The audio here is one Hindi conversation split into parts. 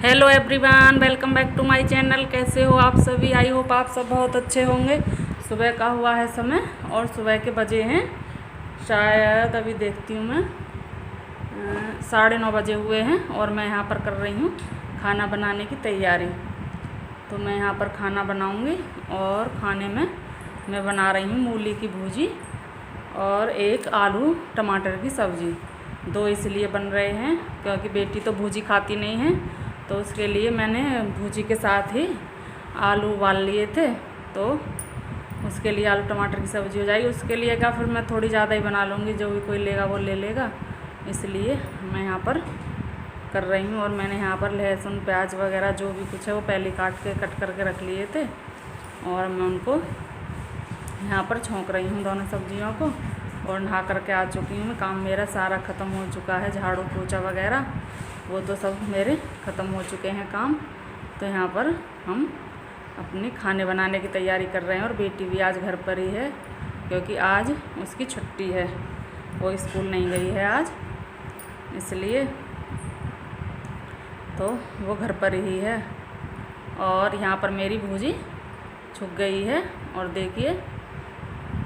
Hello everyone, welcome back to my channel. कैसे हो आप सभी? आई होप आप सब बहुत अच्छे होंगे। सुबह का हुआ है समय और सुबह के बजे हैं शायद, अभी देखती हूँ मैं, 9:30 बजे हुए हैं और मैं यहाँ पर कर रही हूँ खाना बनाने की तैयारी। तो मैं यहाँ पर खाना बनाऊँगी और खाने में मैं बना रही हूँ मूली की भूजी और एक आलू टमाटर की सब्ज़ी। दो इसलिए बन रहे हैं क्योंकि बेटी तो भूजी खाती नहीं है, तो उसके लिए मैंने भूजी के साथ ही आलू उबाल लिए थे। तो उसके लिए आलू टमाटर की सब्ज़ी हो जाएगी। उसके लिए क्या, फिर मैं थोड़ी ज़्यादा ही बना लूँगी, जो भी कोई लेगा वो ले लेगा। इसलिए मैं यहाँ पर कर रही हूँ। और मैंने यहाँ पर लहसुन प्याज वगैरह जो भी कुछ है वो पहले कट करके रख लिए थे और मैं उनको यहाँ पर छौंक रही हूँ दोनों सब्जियों को। और नहा करके आ चुकी हूँ मैं। काम मेरा सारा ख़त्म हो चुका है, झाड़ू पोछा वगैरह वो तो सब मेरे ख़त्म हो चुके हैं काम। तो यहाँ पर हम अपने खाने बनाने की तैयारी कर रहे हैं। और बेटी भी आज घर पर ही है क्योंकि आज उसकी छुट्टी है, वो स्कूल नहीं गई है आज, इसलिए तो वो घर पर ही है। और यहाँ पर मेरी भूजी छुक गई है और देखिए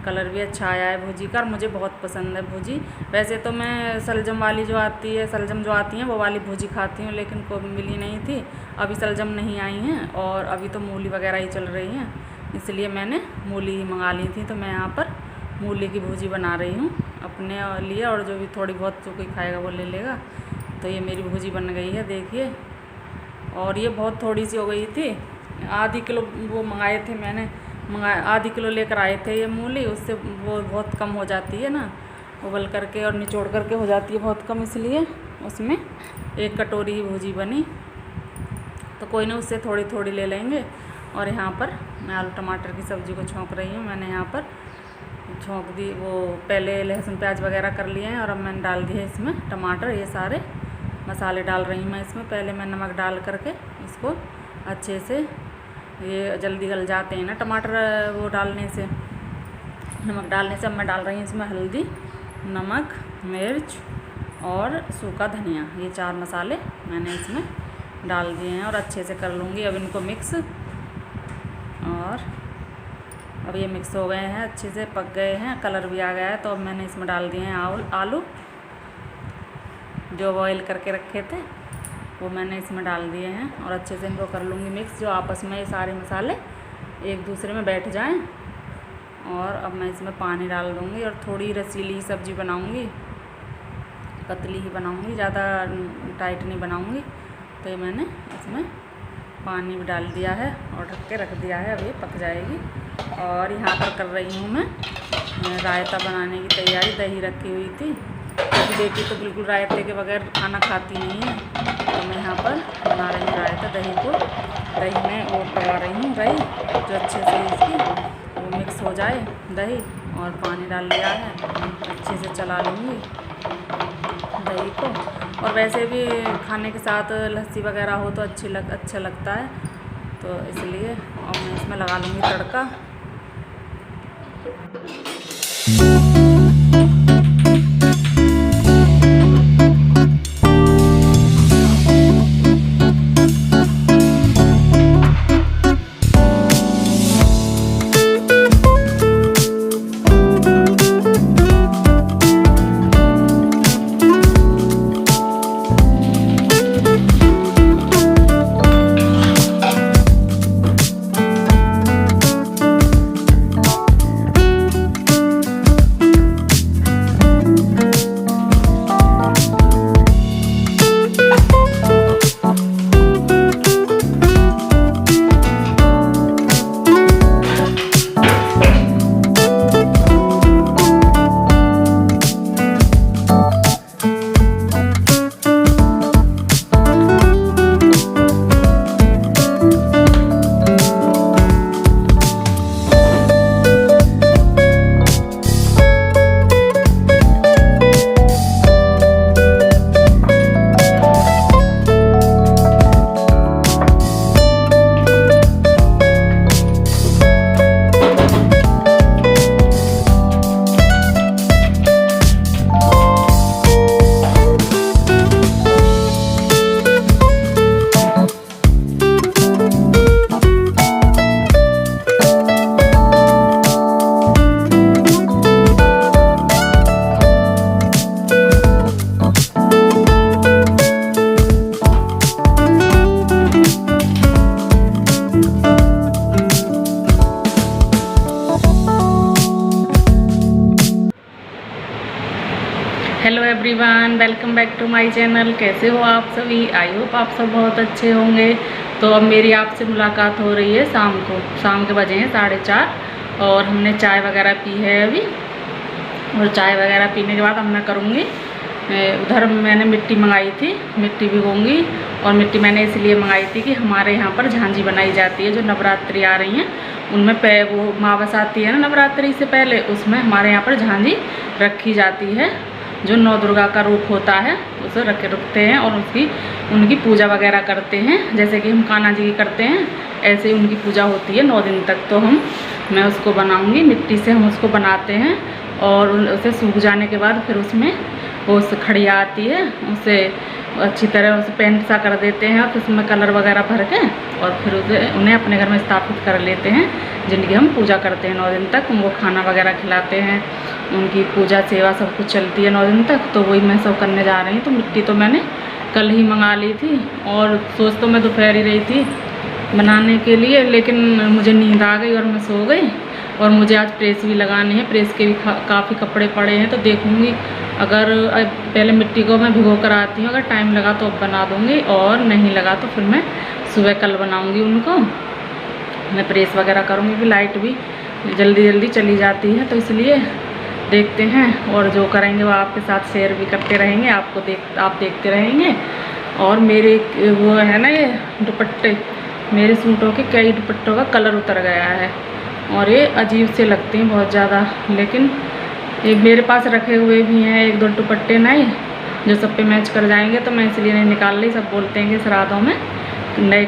कलर भी अच्छा आया है भूजी का। और मुझे बहुत पसंद है भूजी। वैसे तो मैं सलजम वाली जो आती है, सलजम जो आती हैं वो वाली भूजी खाती हूँ, लेकिन को मिली नहीं थी। अभी सलजम नहीं आई हैं और अभी तो मूली वगैरह ही चल रही हैं, इसलिए मैंने मूली ही मंगा ली थी। तो मैं यहाँ पर मूली की भूजी बना रही हूँ अपने लिए, और जो भी थोड़ी बहुत जो कोई खाएगा वो ले लेगा। तो ये मेरी भूजी बन गई है देखिए। और ये बहुत थोड़ी सी हो गई थी, आधी किलो वो मंगाए थे मैंने, आधी किलो लेकर आए थे ये मूली। उससे वो बहुत कम हो जाती है ना, उबल करके और निचोड़ करके हो जाती है बहुत कम, इसलिए उसमें 1 कटोरी ही भूजी बनी। तो कोई नहीं, उससे थोड़ी थोड़ी ले लेंगे। और यहाँ पर मैं आलू टमाटर की सब्ज़ी को छौंक रही हूँ। मैंने यहाँ पर छौंक दी, वो पहले लहसुन प्याज वगैरह कर लिए हैं और अब मैंने डाल दिए इसमें टमाटर। ये सारे मसाले डाल रही हूँ मैं इसमें। पहले मैं नमक डाल करके इसको अच्छे से, ये जल्दी गल जाते हैं ना टमाटर वो डालने से, नमक डालने से। अब मैं डाल रही हूँ इसमें हल्दी, नमक, मिर्च और सूखा धनिया। ये 4 मसाले मैंने इसमें डाल दिए हैं और अच्छे से कर लूँगी अब इनको मिक्स। और अब ये मिक्स हो गए हैं, अच्छे से पक गए हैं, कलर भी आ गया है। तो अब मैंने इसमें डाल दिए हैं आलू जो बॉयल करके रखे थे, वो मैंने इसमें डाल दिए हैं और अच्छे से इनको कर लूँगी मिक्स, जो आपस में ये सारे मसाले एक दूसरे में बैठ जाएं। और अब मैं इसमें पानी डाल दूँगी और थोड़ी रसीली सब्ज़ी बनाऊँगी, पतली ही बनाऊँगी, ज़्यादा टाइट नहीं बनाऊँगी। तो ये मैंने इसमें पानी भी डाल दिया है और ढक के रख दिया है, अब ये पक जाएगी। और यहाँ पर कर रही हूँ मैं रायता बनाने की तैयारी। दही रखी हुई थी क्योंकि बेटी तो बिल्कुल रायते के बगैर खाना खाती नहीं है। तो मैं यहाँ पर बना रही हूँ रायता। दही में वो लगा रही हूँ दही, जो अच्छे से इसकी वो मिक्स हो जाए दही। और पानी डाल लिया है, अच्छे से चला लूँगी दही को। और वैसे भी खाने के साथ लस्सी वगैरह हो तो अच्छा लगता है, तो इसलिए। और मैं इसमें लगा लूँगी तड़का। Everyone, welcome back to my channel. कैसे हो आप सभी? आई होप आप सब बहुत अच्छे होंगे। तो अब मेरी आपसे मुलाकात हो रही है शाम के बजे हैं 4:30 और हमने चाय वगैरह पी है अभी। और चाय वगैरह पीने के बाद अब मैं करूँगी, उधर मैंने मिट्टी मंगाई थी, मिट्टी भिगोऊंगी। और मिट्टी मैंने इसलिए मंगाई थी कि हमारे यहाँ पर झांझी बनाई जाती है, जो नवरात्रि आ रही हैं उनमें वो मावस आती है ना नवरात्रि से पहले, उसमें हमारे यहाँ पर झांझी रखी जाती है, जो नौ दुर्गा का रूप होता है उसे रखते हैं और उनकी पूजा वगैरह करते हैं। जैसे कि हम कान्हा जी की करते हैं ऐसे ही उनकी पूजा होती है 9 दिन तक। तो मैं उसको बनाऊंगी, मिट्टी से हम उसको बनाते हैं और उसे सूख जाने के बाद फिर उसमें वो खड़िया आती है, उसे अच्छी तरह उसे पेंट सा कर देते हैं और फिर उसमें कलर वगैरह भर के और फिर उन्हें अपने घर में स्थापित कर लेते हैं, जिनकी हम पूजा करते हैं 9 दिन तक। उनको खाना वगैरह खिलाते हैं, उनकी पूजा सेवा सब कुछ चलती है 9 दिन तक। तो वही मैं सब करने जा रही हूँ। तो मिट्टी तो मैंने कल ही मंगा ली थी और सोच तो मैं दोपहर ही रही थी बनाने के लिए, लेकिन मुझे नींद आ गई और मैं सो गई। और मुझे आज प्रेस भी लगानी है, प्रेस के भी काफ़ी कपड़े पड़े हैं। तो देखूँगी, अगर पहले मिट्टी को मैं भिगो कर आती हूँ, अगर टाइम लगा तो अब बना दूँगी और नहीं लगा तो फिर मैं सुबह कल बनाऊँगी उनको। मैं प्रेस वगैरह करूँगी कि लाइट भी जल्दी चली जाती है, तो इसलिए देखते हैं। और जो करेंगे वो आपके साथ शेयर भी करते रहेंगे, आप देखते रहेंगे। और मेरे वो है ना ये दुपट्टे, मेरे सूटों के कई दुपट्टों का कलर उतर गया है और ये अजीब से लगते हैं बहुत ज़्यादा। लेकिन ये मेरे पास रखे हुए भी हैं 1-2 दुपट्टे नए जो सब पे मैच कर जाएंगे, तो मैं इसलिए नहीं निकाल रही। सब बोलते हैं कि श्राद्धों में नए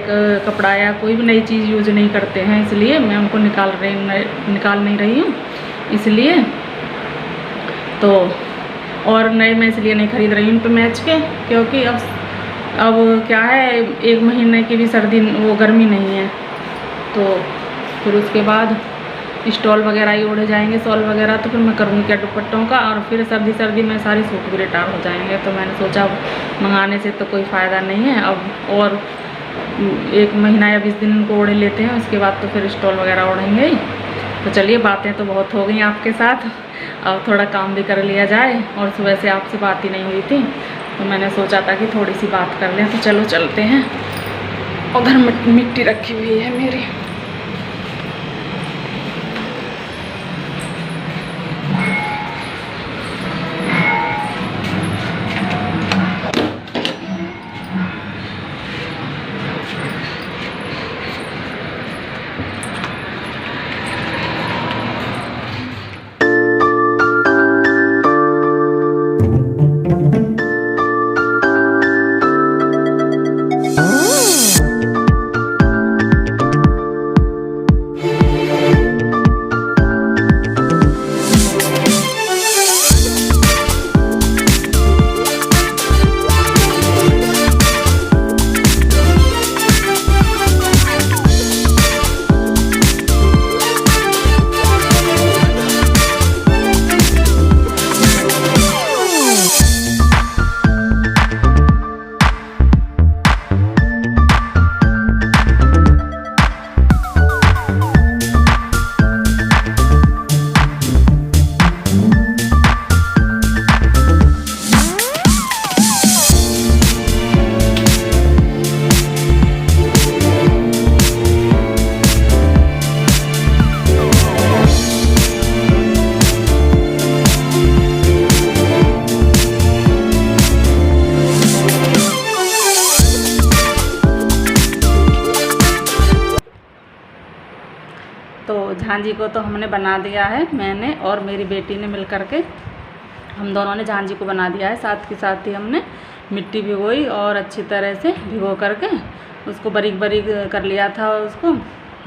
कपड़ा या कोई भी नई चीज़ यूज नहीं करते हैं, इसलिए मैं उनको निकाल नहीं रही हूँ इसलिए। तो और नए मैं इसलिए नहीं खरीद रही हूँ उन पे मैच के, क्योंकि अब क्या है, 1 महीने की भी गर्मी नहीं है। तो फिर उसके बाद स्टॉल वगैरह ही ओढ़े जाएंगे, शॉल वगैरह। तो फिर मैं करूँगी क्या दुपट्टों का, और फिर सर्दी में सारे सूट भी रिटायर हो जाएंगे। तो मैंने सोचा अब मंगाने से तो कोई फ़ायदा नहीं है, अब और 1 महीना या 20 दिन उनको ओढ़े लेते हैं, उसके बाद तो फिर स्टॉल वगैरह ओढ़ेंगे ही। तो चलिए, बातें तो बहुत हो गई आपके साथ, अब थोड़ा काम भी कर लिया जाए। और सुबह से आपसे बात ही नहीं हुई थी, तो मैंने सोचा था कि थोड़ी सी बात कर लें। तो चलो चलते हैं। उधर मिट्टी रखी हुई है मेरी। तो झांझी को तो हमने बना दिया है, मैंने और मेरी बेटी ने मिल कर के, हम दोनों ने झांझी को बना दिया है। साथ के साथ ही हमने मिट्टी भिगोई और अच्छी तरह से भिगो करके उसको बारीक कर लिया था उसको,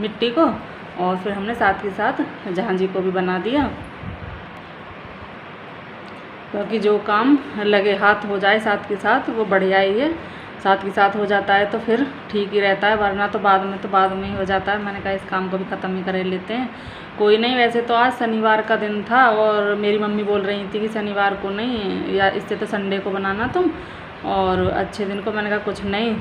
मिट्टी को। और फिर हमने साथ के साथ झांझी को भी बना दिया, क्योंकि जो काम लगे हाथ हो जाए साथ के साथ वो बढ़िया ही है। साथ के साथ हो जाता है तो फिर ठीक ही रहता है, वरना तो बाद में ही हो जाता है। मैंने कहा इस काम को भी ख़त्म ही कर लेते हैं। कोई नहीं, वैसे तो आज शनिवार का दिन था और मेरी मम्मी बोल रही थी कि शनिवार को नहीं, या इससे तो संडे को बनाना तुम, और अच्छे दिन को। मैंने कहा कुछ नहीं,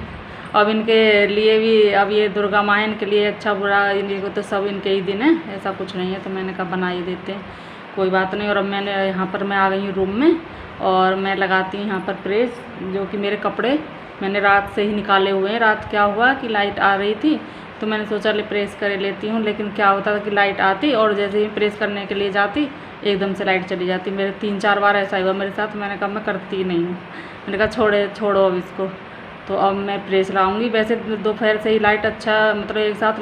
अब इनके लिए भी, अब ये दुर्गा माँ इनके लिए अच्छा बुरा, इनको तो सब इनके ही दिन है, ऐसा कुछ नहीं है। तो मैंने कहा बना ही देते हैं। कोई बात नहीं। और अब मैंने यहाँ पर मैं आ गई हूँ रूम में और मैं लगाती हूँ यहाँ पर प्रेस, जो कि मेरे कपड़े मैंने रात से ही निकाले हुए हैं। रात क्या हुआ कि लाइट आ रही थी तो मैंने सोचा ले प्रेस कर लेती हूँ, लेकिन क्या होता था कि लाइट आती और जैसे ही प्रेस करने के लिए जाती एकदम से लाइट चली जाती। मेरे 3-4 बार ऐसा हुआ मेरे साथ। मैंने कहा मैं करती ही नहीं हूँ, मैंने कहा छोड़ो अब इसको। तो अब मैं प्रेस लाऊंगी। वैसे दोपहर से ही लाइट अच्छा मतलब एक साथ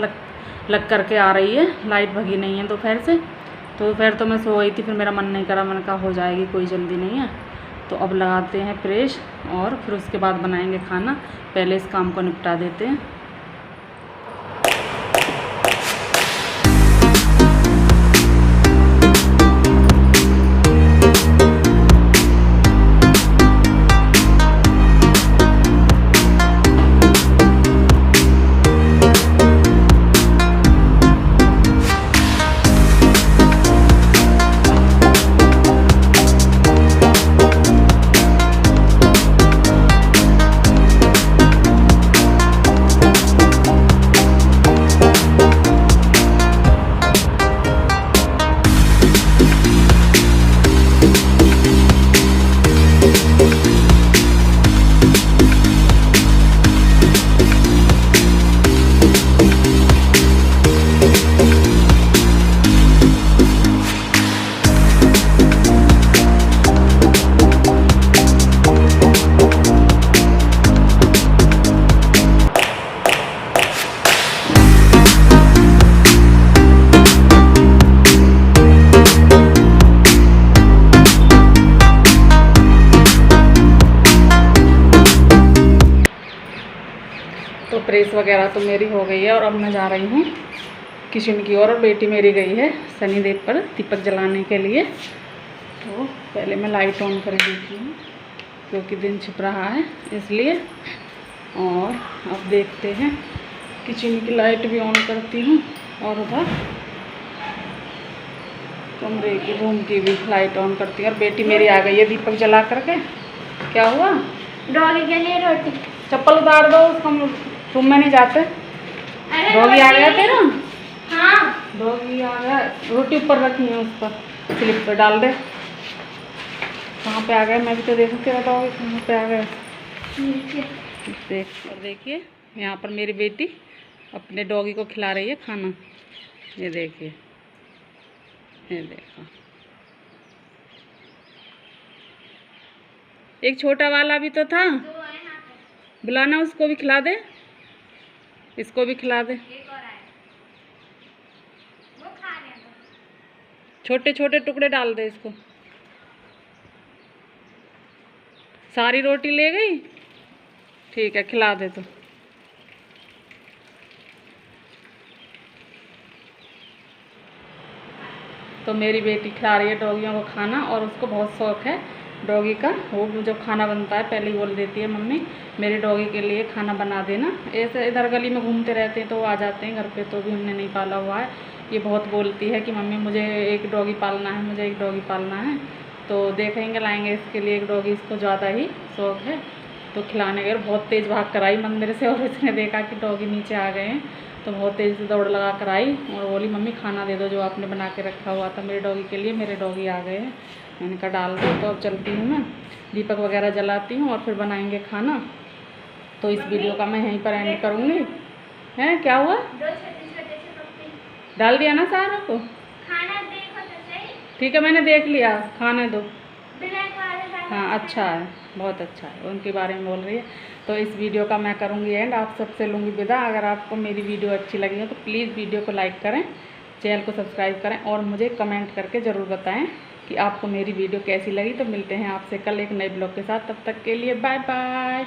लग करके आ रही है, लाइट भगी नहीं है दोपहर से। तो दोपहर तो मैं सो गई थी, फिर मेरा मन नहीं करा, मैंने कहा हो जाएगी, कोई जल्दी नहीं है। तो अब लगाते हैं प्रेस और फिर उसके बाद बनाएंगे खाना। पहले इस काम को निपटा देते हैं। तो प्रेस वगैरह तो मेरी हो गई है और अब मैं जा रही हूँ किचन की ओर। और बेटी मेरी गई है शनिदेव पर दीपक जलाने के लिए। तो पहले मैं लाइट ऑन कर देती हूँ क्योंकि दिन छिप रहा है इसलिए। और अब देखते हैं, किचन की लाइट भी ऑन करती हूँ और उधर कमरे की रूम की भी लाइट ऑन करती हूँ। और बेटी मेरी आ गई है दीपक जला करके। क्या हुआ? डॉगी के लिए रोटी। चप्पल उतार दो, उसको रूम में नहीं जाते। डॉगी आ गया तेरा? हाँ डॉगी आ गया। रोटी ऊपर रखी है, उस पर स्लिप पर डाल दे। कहाँ पे आ गया? मैं भी तो देखूँ तेरा डॉगी कहाँ पे आ गया। देख, और देखिए यहाँ पर मेरी बेटी अपने डॉगी को खिला रही है खाना। ये देखिए, ये देखो। एक छोटा वाला भी तो था, बुलाना, उसको भी खिला दे, इसको भी खिला दे। छोटे छोटे टुकड़े डाल दे इसको। सारी रोटी ले गई? ठीक है, खिला दे। तो मेरी बेटी खिला रही है डॉगियों को खाना और उसको बहुत शौक है डॉगी का। वो जो खाना बनता है पहले ही बोल देती है मम्मी मेरे डॉगी के लिए खाना बना देना। ऐसे इधर गली में घूमते रहते हैं तो वो आ जाते हैं घर पे, तो भी हमने नहीं पाला हुआ है। ये बहुत बोलती है कि मम्मी मुझे एक डॉगी पालना है, मुझे एक डॉगी पालना है। तो देखेंगे, लाएंगे इसके लिए एक डॉगी। इसको ज़्यादा ही शौक है। तो खिलाने गए, बहुत तेज़ भाग कर आई मंदिर से और इसने देखा कि डॉगी नीचे आ गए हैं तो बहुत तेज़ से दौड़ लगा कर आई और बोली मम्मी खाना दे दो जो आपने बना के रखा हुआ था मेरे डॉगी के लिए, मेरे डॉगी आ गए हैं। मैंने कहा डाल दो। तो अब चलती हूँ मैं, दीपक वगैरह जलाती हूँ और फिर बनाएंगे खाना। तो इस वीडियो का मैं यहीं पर एंड करूँगी। हैं, क्या हुआ? डाल दिया ना सारा को? खाना देखो तो सही। ठीक है, मैंने देख लिया, खाने दो। ब्लैक वाले हाँ, अच्छा है, बहुत अच्छा है, उनके बारे में बोल रही है। तो इस वीडियो का मैं करूँगी एंड, आप सबसे लूँगी विदा। अगर आपको मेरी वीडियो अच्छी लगी हो तो प्लीज़ वीडियो को लाइक करें, चैनल को सब्सक्राइब करें और मुझे कमेंट करके ज़रूर बताएं कि आपको मेरी वीडियो कैसी लगी। तो मिलते हैं आपसे कल एक नए ब्लॉग के साथ, तब तक के लिए बाय बाय।